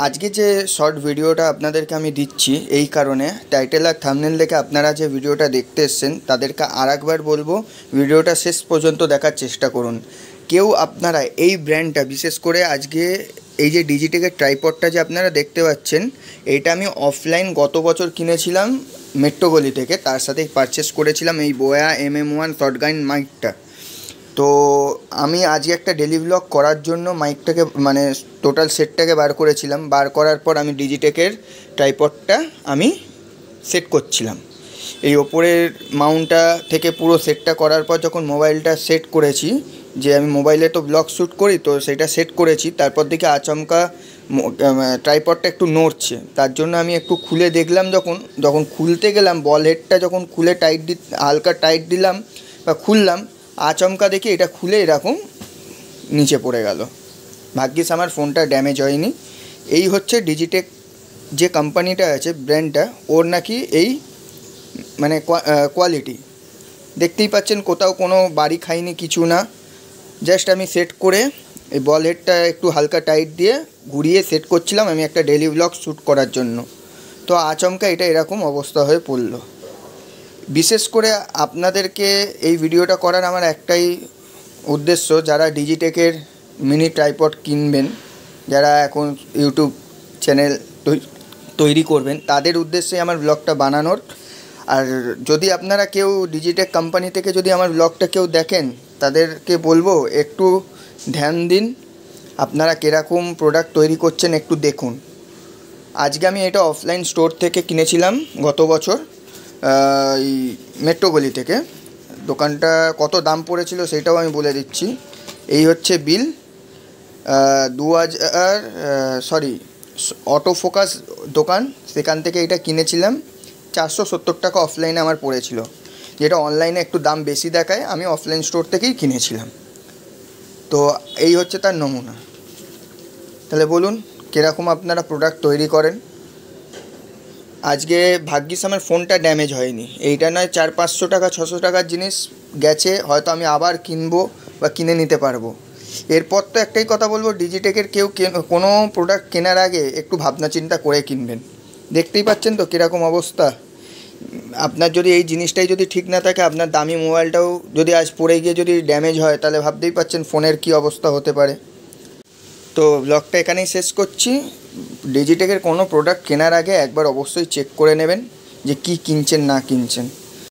আজকে যে শর্ট ভিডিওটা আপনাদেরকে আমি দিচ্ছি এই কারণে টাইটেল আর থাম্বনেল দেখে আপনারা যে ভিডিওটা দেখতে এসেছেন তাদেরকে আরেকবার বলবো ভিডিওটা শেষ পর্যন্ত দেখার চেষ্টা করুন। কেউ আপনারা এই ব্র্যান্ডটা বিশেষ করে আজকে এই যে ডিজিটেকের ট্রাইপডটা যে আপনারা দেখতে পাচ্ছেন এইটা আমি অফলাইন গত বছর কিনেছিলাম মেট্রোগলি থেকে, তার সাথে পারচেস করেছিলাম এই বোয়া MM1 শর্টগান মাইকটা। তো আমি আজকে একটা ডেলি ব্লগ করার জন্য মাইকটাকে মানে টোটাল সেটটাকে বার করেছিলাম। বার করার পর আমি ডিজিটেকের ট্রাইপডটা আমি সেট করছিলাম। এই ওপরের মাউন্টটা থেকে পুরো সেটটা করার পর যখন মোবাইলটা সেট করেছি, যে আমি মোবাইলে তো ব্লগ শ্যুট করি, তো সেটা সেট করেছি, তারপর দিকে আচমকা ট্রাইপডটা একটু নড়ছে। তার জন্য আমি একটু খুলে দেখলাম, যখন খুলতে গেলাম বল হেডটা যখন খুলে হালকা টাইট দিলাম বা খুললাম, আচমকা দেখি এটা খুলে এরকম নিচে পড়ে গেল। ভাগ্যিস আমার ফোনটা ড্যামেজ হয়নি। এই হচ্ছে ডিজিটেক যে কোম্পানিটা আছে ব্র্যান্ডটা, ওর নাকি এই মানে কোয়ালিটি দেখতেই পাচ্ছেন, কোথাও কোনো বাড়ি খাইনি কিছু না। জাস্ট আমি সেট করে এই বল হেডটা একটু হালকা টাইট দিয়ে ঘুরিয়ে সেট করছিলাম আমি একটা ডেলি ব্লগ শ্যুট করার জন্য। তো আচমকা এটা এরকম অবস্থা হয়ে পড়লো। বিশেষ করে আপনাদেরকে এই ভিডিওটা করার আমার একটাই উদ্দেশ্য, যারা ডিজিটেকের মিনি ট্রাইপড কিনবেন, যারা এখন ইউটিউব চ্যানেল তৈরি করবেন, তাদের উদ্দেশ্যে আমার ব্লগটা বানানোর। আর যদি আপনারা কেউ ডিজিটেক কোম্পানি থেকে যদি আমার ব্লগটা কেউ দেখেন, তাদেরকে বলবো একটু ধ্যান দিন, আপনারা কীরকম প্রোডাক্ট তৈরি করছেন একটু দেখুন। আজকে আমি এটা অফলাইন স্টোর থেকে কিনেছিলাম গত বছর, এই মেট্রোগলি থেকে। দোকানটা কত দাম পড়েছিল সেটাও আমি বলে দিচ্ছি। এই হচ্ছে বিল, 2000 অটো ফোকাস দোকান, সেখান থেকে এটা কিনেছিলাম। 470 টাকা অফলাইনে আমার পড়েছিল, যেটা অনলাইনে একটু দাম বেশি দেখায়, আমি অফলাইন স্টোর থেকেই কিনেছিলাম। তো এই হচ্ছে তার নমুনা। তাহলে বলুন কীরকম আপনারা প্রোডাক্ট তৈরি করেন। আজকে ভাগ্যিস আমার ফোনটা ড্যামেজ হয়নি। এইটা নয় 400-500 টাকা 600 টাকার জিনিস গেছে, হয়তো আমি আবার কিনবো বা কিনে নিতে পারবো। এরপর তো একটাই কথা বলবো, ডিজিটেকের কেউ কোনো প্রোডাক্ট কেনার আগে একটু ভাবনা চিন্তা করে কিনবেন। দেখতেই পাচ্ছেন তো কীরকম অবস্থা। আপনার যদি এই জিনিসটাই যদি ঠিক না থাকে, আপনার দামি মোবাইলটাও যদি আজ পড়ে গিয়ে যদি ড্যামেজ হয়, তাহলে ভাবতেই পাচ্ছেন ফোনের কী অবস্থা হতে পারে। তো ব্লগটা এখানেই শেষ করছি। ডিজিটেকের কোনো প্রোডাক্ট কেনার আগে একবার অবশ্যই চেক করে নেবেন যে কী কিনছেন না কিনছেন।